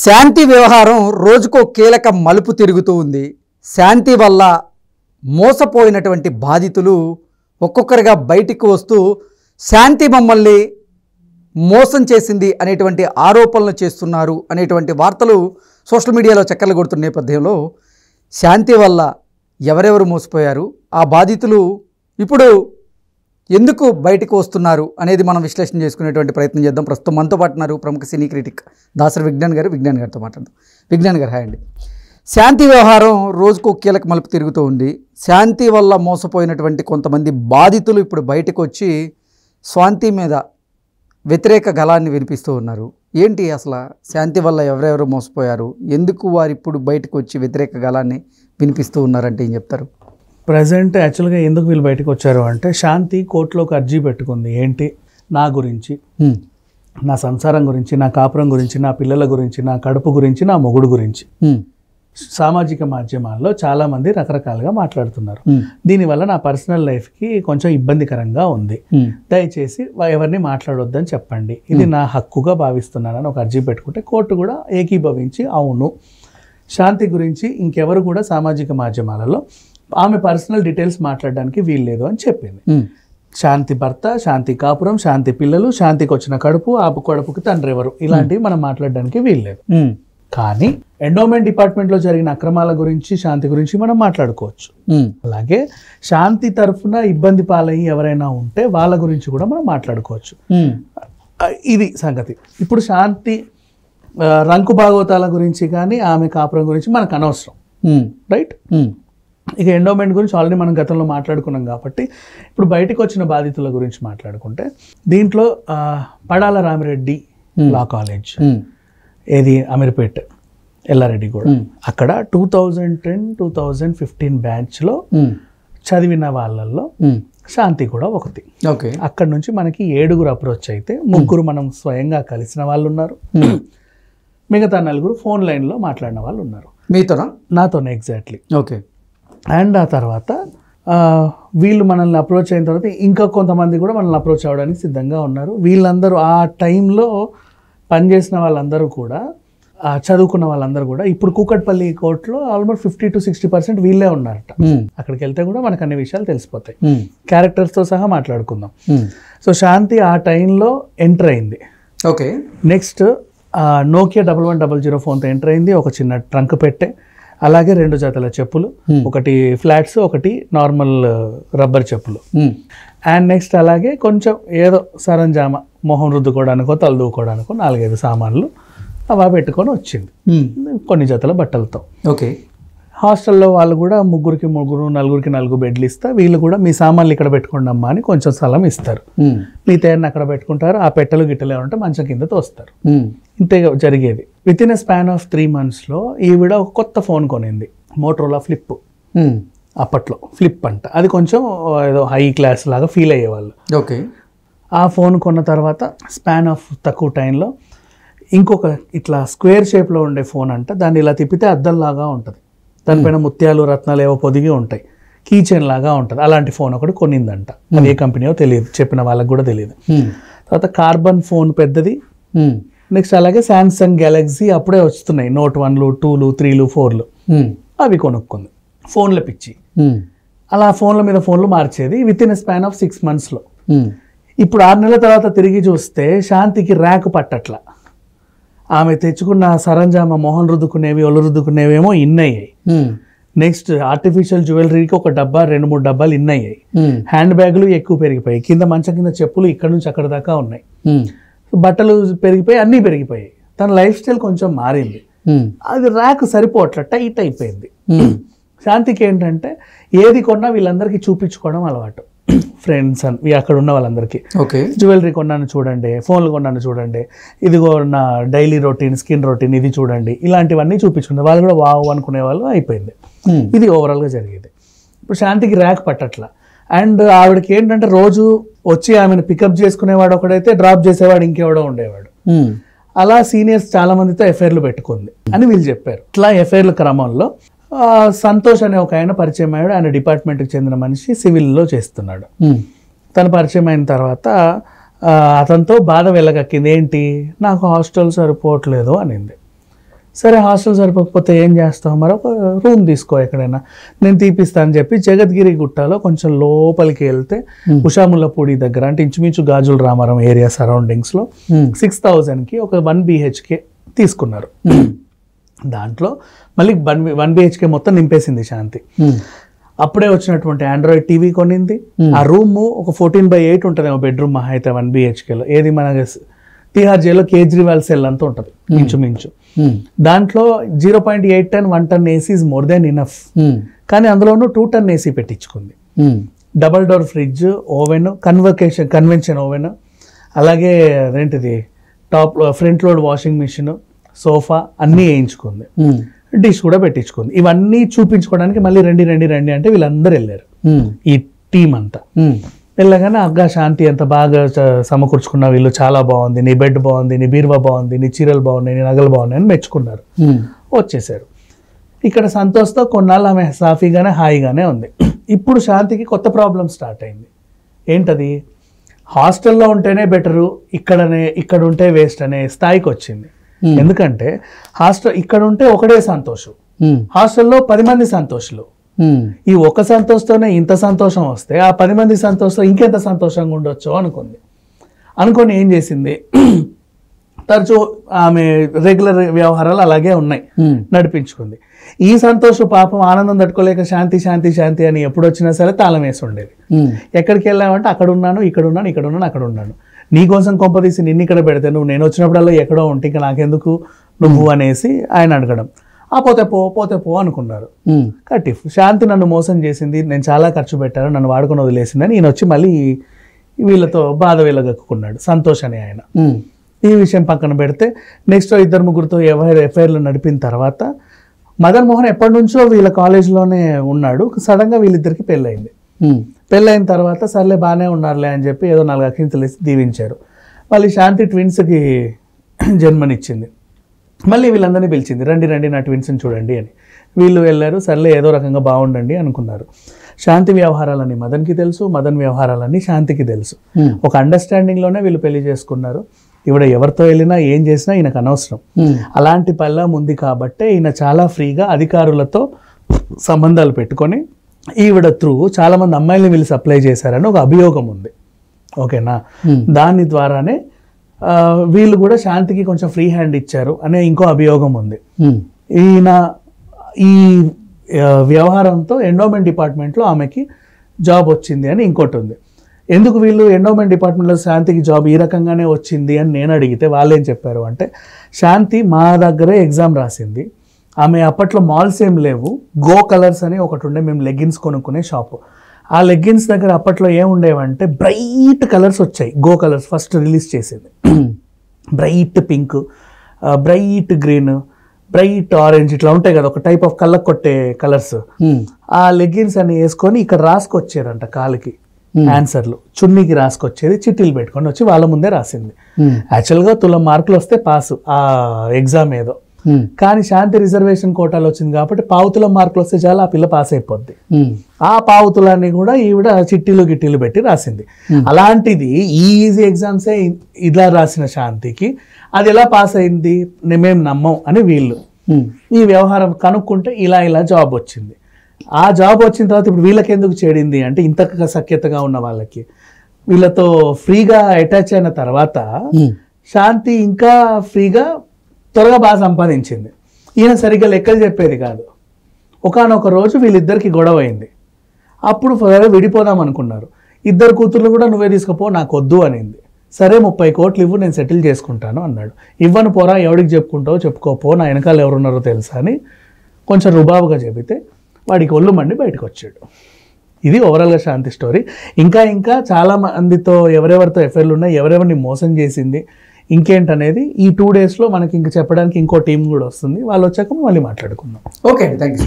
శాంతి వ్యవహారం రోజుకో కీలక మలుపు తిరుగుతూ ఉంది. శాంతి వల్ల మోసపోయినటువంటి బాధితులు ఒక్కొక్కరిగా బయటికి వస్తూ శాంతి మమ్మల్ని మోసం చేసింది అనేటువంటి ఆరోపణలు చేస్తున్నారు అనేటువంటి వార్తలు సోషల్ మీడియాలో చక్కర్లు కొడుతున్న నేపథ్యంలో శాంతి వల్ల ఎవరెవరు మోసపోయారు, ఆ బాధితులు ఇప్పుడు ఎందుకు బయటకు వస్తున్నారు అనేది మనం విశ్లేషణ చేసుకునేటువంటి ప్రయత్నం చేద్దాం. ప్రస్తుతం మనతో పాటు ఉన్నారు ప్రముఖ సినీ క్రిటిక్ దాసరి విజ్ఞాన్ గారితో మాట్లాడదాం. విజ్ఞాన్ గారు, హాయ్ అండి. శాంతి వ్యవహారం రోజుకు కీలక మలుపు తిరుగుతూ ఉంది. శాంతి వల్ల మోసపోయినటువంటి కొంతమంది బాధితులు ఇప్పుడు బయటకు వచ్చి శాంతి మీద వ్యతిరేక గళాన్ని వినిపిస్తూ ఉన్నారు. ఏంటి అసలు శాంతి వల్ల ఎవరెవరు మోసపోయారు, ఎందుకు వారు ఇప్పుడు బయటకు వచ్చి వ్యతిరేక గళాన్ని వినిపిస్తూ ఉన్నారంటే ఏం చెప్తారు? ప్రజెంట్ యాక్చువల్గా ఎందుకు వీళ్ళు బయటకు వచ్చారు అంటే, శాంతి కోర్టులోకి అర్జీ పెట్టుకుంది. ఏంటి, నా గురించి, నా సంసారం గురించి, నా కాపురం గురించి, నా పిల్లల గురించి, నా కడుపు గురించి, నా మొగుడు గురించి సామాజిక మాధ్యమాల్లో చాలామంది రకరకాలుగా మాట్లాడుతున్నారు. దీనివల్ల నా పర్సనల్ లైఫ్కి కొంచెం ఇబ్బందికరంగా ఉంది, దయచేసి ఎవరిని మాట్లాడొద్దని చెప్పండి, ఇది నా హక్కుగా భావిస్తున్నానని ఒక అర్జీ పెట్టుకుంటే కోర్టు కూడా ఏకీభవించి అవును, శాంతి గురించి ఇంకెవరు కూడా సామాజిక మాధ్యమాలలో ఆమె పర్సనల్ డీటెయిల్స్ మాట్లాడడానికి వీల్లేదు అని చెప్పింది. శాంతి భర్త, శాంతి కాపురం, శాంతి పిల్లలు, శాంతికి వచ్చిన కడుపు, ఆ కడుపుకి తండ్రి ఎవరు, ఇలాంటివి మనం మాట్లాడడానికి వీల్లేదు. కానీ ఎండోమెంట్ డిపార్ట్మెంట్లో జరిగిన అక్రమాల గురించి, శాంతి గురించి మనం మాట్లాడుకోవచ్చు. అలాగే శాంతి తరఫున ఇబ్బంది పాలయ్యి ఎవరైనా ఉంటే వాళ్ళ గురించి కూడా మనం మాట్లాడుకోవచ్చు. ఇది సంగతి. ఇప్పుడు శాంతి రంకు భాగవతాల గురించి కానీ ఆమె కాపురం గురించి మనకు అనవసరం, రైట్? ఇక ఎండోమెంట్ గురించి ఆల్రెడీ మనం గతంలో మాట్లాడుకున్నాం కాబట్టి ఇప్పుడు బయటకు వచ్చిన బాధితుల గురించి మాట్లాడుకుంటే, దీంట్లో పడాల రామిరెడ్డి లా కాలేజ్, ఏది అమీర్పేట్ ఎల్లారెడ్డి కూడా, అక్కడ 2010-2015 బ్యాచ్లో చదివిన వాళ్ళల్లో శాంతి కూడా ఒకటి. అక్కడ నుంచి మనకి 7 అప్రోచ్ అయితే 3 మనం స్వయంగా కలిసిన వాళ్ళు ఉన్నారు, మిగతా 4 ఫోన్ లైన్లో మాట్లాడిన వాళ్ళు ఉన్నారు. మీతోనా? నాతోనే, ఎగ్జాక్ట్లీ. ఓకే. అండ్ ఆ తర్వాత వీళ్ళు మనల్ని అప్రోచ్ అయిన తర్వాత ఇంకా కొంతమంది కూడా మనల్ని అప్రోచ్ అవ్వడానికి సిద్ధంగా ఉన్నారు. వీళ్ళందరూ ఆ టైంలో పనిచేసిన వాళ్ళందరూ కూడా, చదువుకున్న వాళ్ళందరూ కూడా ఇప్పుడు కూకట్పల్లి కోర్టులో ఆల్మోస్ట్ 50-60% వీళ్ళే ఉన్నారట. అక్కడికి వెళ్తే కూడా మనకు అన్ని విషయాలు తెలిసిపోతాయి, క్యారెక్టర్స్తో సహా మాట్లాడుకుందాం. సో శాంతి ఆ టైంలో ఎంటర్ అయింది. ఓకే. నెక్స్ట్ నోకియా 1100 ఫోన్తో ఎంటర్ అయింది. ఒక చిన్న ట్రంక్ పెట్టే, అలాగే 2 జతల చెప్పులు, ఒకటి ఫ్లాట్స్, ఒకటి నార్మల్ రబ్బర్ చెప్పులు. అండ్ నెక్స్ట్ అలాగే కొంచెం ఏదో సరంజామా, మొహం రుద్దుకోవడానికో తలదూకోవడానికో 4-5 సామాన్లు అవి పెట్టుకొని వచ్చింది, కొన్ని జతల బట్టలతో. ఓకే. హాస్టల్లో వాళ్ళు కూడా 3-3, 4-4 బెడ్లు ఇస్తా, వీళ్ళు కూడా మీ సామాన్లు ఇక్కడ పెట్టుకోండి అమ్మా అని కొంచెం స్థలం ఇస్తారు, మిగతా అక్కడ పెట్టుకుంటారు. ఆ పెట్టెలు గిట్టెలు ఏమంటే మంచం కింద తోస్తారు. ఇంతే జరిగేది. With in a span of 3 monthsలో ఈవిడ ఒక కొత్త ఫోన్ కొనింది, మోటరోలా ఫ్లిప్. అప్పట్లో ఫ్లిప్ అంట, అది కొంచెం ఏదో హై క్లాస్ లాగా ఫీల్ అయ్యేవాళ్ళు. ఓకే. ఆ ఫోన్ కొన్న తర్వాత స్పాన్ ఆఫ్ తక్కువ టైంలో ఇంకొక ఇట్లా స్క్వేర్ షేప్లో ఉండే ఫోన్ అంట, దాన్ని ఇలా తిప్పితే అద్దంలాగా ఉంటుంది, దానిపైన ముత్యాలు రత్నాలు ఏవో పొదిగి ఉంటాయి, కీ చైన్ లాగా ఉంటుంది. అలాంటి ఫోన్ ఒకటి కొనిందంట. అది ఏ కంపెనీయో తెలియదు, చెప్పిన వాళ్ళకి కూడా తెలియదు. తర్వాత కార్బన్ ఫోన్ పెద్దది. నెక్స్ట్ అలాగే శాంసంగ్ గ్యాలక్సీ అప్పుడే వస్తున్నాయి, Note 1, 2, 3, 4 అవి కొనుక్కుంది. ఫోన్ల పిచ్చి. అలా ఫోన్ల మీద ఫోన్లు మార్చేది with in a span of 6 monthsలో. ఇప్పుడు 6 నెలల తర్వాత తిరిగి చూస్తే శాంతికి ర్యాక్ పట్టట్ల. ఆమె తెచ్చుకున్న సరంజామా, మొహం రుద్దుకునేవి, ఒళ్ళు రుద్దుకునేవేమో ఇన్నయ్యాయి. నెక్స్ట్ ఆర్టిఫిషియల్ జ్యువెలరీకి ఒక డబ్బా, 2-3 డబ్బాలు ఇన్నయ్యాయి. హ్యాండ్ బ్యాగులు ఎక్కువ పెరిగిపోయాయి, కింద మంచం కింద చెప్పులు ఇక్కడ నుంచి అక్కడ దాకా ఉన్నాయి, బట్టలు పెరిగిపోయి, అన్నీ పెరిగిపోయాయి. తన లైఫ్ స్టైల్ కొంచెం మారింది. అది ర్యాక్ సరిపోవట్ల, టైట్ అయిపోయింది. శాంతికి ఏంటంటే ఏది కొన్నా వీళ్ళందరికీ చూపించుకోవడం అలవాటు, ఫ్రెండ్స్ అని అక్కడ ఉన్న వాళ్ళందరికీ. ఓకే. జ్యువెలరీ కొన్నాను చూడండి, ఫోన్లు కొన్నాను చూడండి, ఇదిగో నా డైలీ రొటీన్, స్కిన్ రొటీన్ ఇది చూడండి, ఇలాంటివన్నీ చూపించుకుంటారు. వాళ్ళు కూడా వావ్ అనుకునే వాళ్ళు అయిపోయింది. ఇది ఓవరాల్గా జరిగేది. ఇప్పుడు శాంతికి ర్యాక్ పట్టట్ల. అండ్ ఆవిడకి ఏంటంటే రోజు వచ్చి ఆమెను పికప్ చేసుకునేవాడు ఒకడైతే, డ్రాప్ చేసేవాడు ఇంకెవడో ఉండేవాడు. అలా సీనియర్స్ చాలా మందితో ఎఫ్ఐఆర్లు పెట్టుకుంది అని వీళ్ళు చెప్పారు. ఇట్లా ఎఫ్ఐఆర్ల క్రమంలో సంతోష్ అనే ఒక ఆయన పరిచయం అయ్యాడు. ఆయన డిపార్ట్మెంట్కి చెందిన మనిషి, సివిల్లో చేస్తున్నాడు. తను పరిచయం అయిన తర్వాత అతనితో బాధ వెళ్ళగక్కింది. ఏంటి, నాకు హాస్టల్ సరిపోవట్లేదు అనింది. సరే హాస్టల్ సరిపోకపోతే ఏం చేస్తావు, మరొక రూమ్ తీసుకో ఎక్కడైనా, నేను తీపిస్తా అని చెప్పి జగద్గిరి గుట్టలో కొంచెం లోపలికి వెళ్తే ఉషాముల్లపూడి దగ్గర, అంటే ఇంచుమించు గాజుల రామారం ఏరియా సరౌండింగ్స్లో 6,000కి ఒక 1 BHK తీసుకున్నారు. దాంట్లో మళ్ళీ 1 BHK మొత్తం నింపేసింది శాంతి. అప్పుడే వచ్చినటువంటి ఆండ్రాయిడ్ టీవీ కొనింది. ఆ రూమ్ ఒక 14/8 ఉంటుంది బెడ్రూమ్ మహా అయితే 1 BHKలో. ఏది మన TRJలో కేజ్రీవాల్ సెల్ అంతా ఉంటుంది ఇంచుమించు. దాంట్లో 0.8 ton 1 ton AC is more than enough. కానీ అందులోనూ 2 ton AC పెట్టించుకుంది. Double door fridge, oven, convention oven, అలాగే అదేంటిది top front load washing machine, sofa అన్నీ వేయించుకుంది. డిష్ కూడా పెట్టించుకుంది. ఇవన్నీ చూపించుకోవడానికి మళ్ళీ రండి అంటే వీళ్ళందరూ వెళ్ళారు, ఈ టీం అంతా. వెళ్ళగానే అగ్గా శాంతి ఎంత బాగా సమకూర్చుకున్నావు, వీళ్ళు చాలా బాగుంది, నీ బెడ్ బాగుంది, నీ బీరువా బాగుంది, నీ చీరలు బాగున్నాయి, నీ నగలు బాగున్నాయి అని మెచ్చుకున్నారు. వచ్చేసారు. ఇక్కడ సంతోష్తో కొన్నాళ్ళు ఆమె సాఫీగానే హాయిగానే ఉంది. ఇప్పుడు శాంతికి కొత్త ప్రాబ్లం స్టార్ట్ అయింది. ఏంటది? హాస్టల్లో ఉంటేనే బెటరు, ఇక్కడ ఉంటే వేస్ట్ అనే స్థాయికి వచ్చింది. ఎందుకంటే ఇక్కడ ఉంటే ఒకటే సంతోషం, హాస్టల్లో 10 మంది సంతోషులు. ఈ ఒక్క సంతోషంతోనే ఇంత సంతోషం వస్తే ఆ 10 మంది సంతోషం ఇంకెంత సంతోషంగా ఉండొచ్చు అనుకొని ఏం చేసింది, తరచూ ఆమె రెగ్యులర్ వ్యవహారాలు అలాగే ఉన్నాయి, నడిపించుకుంది. ఈ సంతోషం పాపం ఆనందం తట్టుకోలేక శాంతి శాంతి శాంతి అని ఎప్పుడు వచ్చినా సరే తాళం వేసి ఉండేది. ఎక్కడికి వెళ్ళామంటే అక్కడ ఉన్నాను, ఇక్కడ ఉన్నాను, అక్కడ ఉన్నాను, నీకోసం కొంపదీసి నిన్ను ఇక్కడ పెడితే నువ్వు నేను వచ్చినప్పుడల్లా ఎక్కడో ఉంటే ఇంకా నాకెందుకు నువ్వు అనేసి ఆయన అడగడం. పోతే పో అనుకున్నారు. కట్టిఫ్ శాంతి నన్ను మోసం చేసింది, నేను చాలా ఖర్చు పెట్టాను, నన్ను వాడుకొని వదిలేసిందని ఈయన వచ్చి మళ్ళీ వీళ్ళతో బాధ వెళ్ళగక్కున్నాడు సంతోష్ అని ఆయన. ఈ విషయం పక్కన పెడితే నెక్స్ట్ 2-3 ఎఫ్ఐఆర్లు నడిపిన తర్వాత మదన్ మోహన్ ఎప్పటి నుంచో వీళ్ళ కాలేజీలోనే ఉన్నాడు. సడన్గా వీళ్ళిద్దరికి పెళ్ళయింది. పెళ్ళైన తర్వాత సర్లే బాగానే ఉన్నారులే అని చెప్పి ఏదో 4 అక్షింతలు వేసి దీవించారు. మళ్ళీ శాంతి ట్విన్స్కి జన్మనిచ్చింది. మళ్ళీ వీళ్ళందరినీ పిలిచింది, రండి నా ట్విన్స్ని చూడండి అని. వీళ్ళు వెళ్ళారు. సర్లే ఏదో రకంగా బాగుండండి అనుకున్నారు. శాంతి వ్యవహారాలన్నీ మదన్కి తెలుసు, మదన్ వ్యవహారాలన్నీ శాంతికి తెలుసు. ఒక అండర్స్టాండింగ్లోనే వీళ్ళు పెళ్లి చేసుకున్నారు. ఈవిడ ఎవరితో వెళ్ళినా ఏం చేసినా ఈయనకు అనవసరం. అలాంటి పల్లం ఉంది కాబట్టే ఈయన చాలా ఫ్రీగా అధికారులతో సంబంధాలు పెట్టుకొని ఈవిడ త్రూ చాలా మంది అమ్మాయిల్ని వీళ్ళు సప్లై చేశారని ఒక అభియోగం ఉంది. ఓకేనా? దాని ద్వారానే వీళ్ళు కూడా శాంతికి కొంచెం ఫ్రీ హ్యాండ్ ఇచ్చారు అనే ఇంకో అభియోగం ఉంది. ఈయన ఈ వ్యవహారంతో ఎండోమెంట్ డిపార్ట్మెంట్లో ఆమెకి జాబ్ వచ్చింది అని ఇంకోటి ఉంది. ఎందుకు వీళ్ళు ఎండోమెంట్ డిపార్ట్మెంట్లో శాంతికి జాబ్ ఈ రకంగానే వచ్చింది అని నేను అడిగితే వాళ్ళు ఏం చెప్పారు అంటే, శాంతి మా దగ్గరే ఎగ్జామ్ రాసింది. ఆమె అప్పట్లో మాల్స్ ఏం లేవు, గో కలర్స్ అని ఒకటి ఉండే, మేము లెగ్గిన్స్ కొనుక్కునే షాపు. ఆ లెగ్గిన్స్ దగ్గర అప్పట్లో ఏముండేవంటే బ్రైట్ కలర్స్ వచ్చాయి. గో కలర్స్ ఫస్ట్ రిలీజ్ చేసేది. Bright pink, bright green, bright orange ఇట్లా ఉంటాయి కదా, ఒక టైప్ ఆఫ్ కళ్ళకు కొట్టే కలర్స్. ఆ లెగ్గిన్స్ అని వేసుకొని ఇక్కడ రాసుకొచ్చేదంట కాలుకి ఆన్సర్లు, చున్నీకి రాసుకొచ్చేది, చిట్టీలు పెట్టుకొని వచ్చి వాళ్ళ ముందే రాసింది. యాక్చువల్గా 2 మార్కులు వస్తే పాసు ఆ ఎగ్జామ్ ఏదో. కానీ శాంతి రిజర్వేషన్ కోటాలో వచ్చింది కాబట్టి 1/2 మార్కులు వస్తే చాలా ఆ పిల్ల పాస్ అయిపోద్ది. ఆ 1/2 కూడా ఈవిడ గిట్టీలు పెట్టి రాసింది. అలాంటిది ఈజీ ఎగ్జామ్సే ఇలా రాసిన శాంతికి అది ఎలా పాస్ అయింది మేము నమ్మం అని వీళ్ళు ఈ వ్యవహారం కనుక్కుంటే ఇలా జాబ్ వచ్చింది. ఆ జాబ్ వచ్చిన తర్వాత ఇప్పుడు వీళ్ళకి ఎందుకు చేడింది అంటే, ఇంత సఖ్యతగా ఉన్న వాళ్ళకి వీళ్ళతో ఫ్రీగా అటాచ్ అయిన తర్వాత శాంతి ఇంకా ఫ్రీగా త్వరగా బాగా సంపాదించింది. ఈయన సరిగ్గా లెక్కలు చెప్పేది కాదు. ఒకానొక రోజు వీళ్ళిద్దరికి గొడవ అయింది. అప్పుడు విడిపోదాం అనుకున్నారు. 2 కూతుర్లు కూడా నువ్వే తీసుకుపో, నాకు వద్దు అనింది. సరే 30 కోట్లు ఇవ్వు, నేను సెటిల్ చేసుకుంటాను అన్నాడు. ఇవ్వను పోరా, ఎవరికి చెప్పుకుంటావో చెప్పుకోపో, నా వెనకాల ఎవరున్నారో తెలుసా అని కొంచెం రుబాబుగా చెబితే వాడికి ఒళ్ళు మండి బయటకు వచ్చాడు. ఇది ఓవరాల్గా శాంతి స్టోరీ. ఇంకా చాలా మందితో ఎవరెవరితో ఎఫ్ఐఆర్లు ఉన్నాయి, ఎవరెవరిని మోసం చేసింది, ఇంకేంటనేది ఈ 2 డేస్లో మనకి ఇంక చెప్పడానికి ఇంకో టీం కూడా వస్తుంది. వాళ్ళు వచ్చాక మళ్ళీ మాట్లాడుకుందాం. Okay, thank you.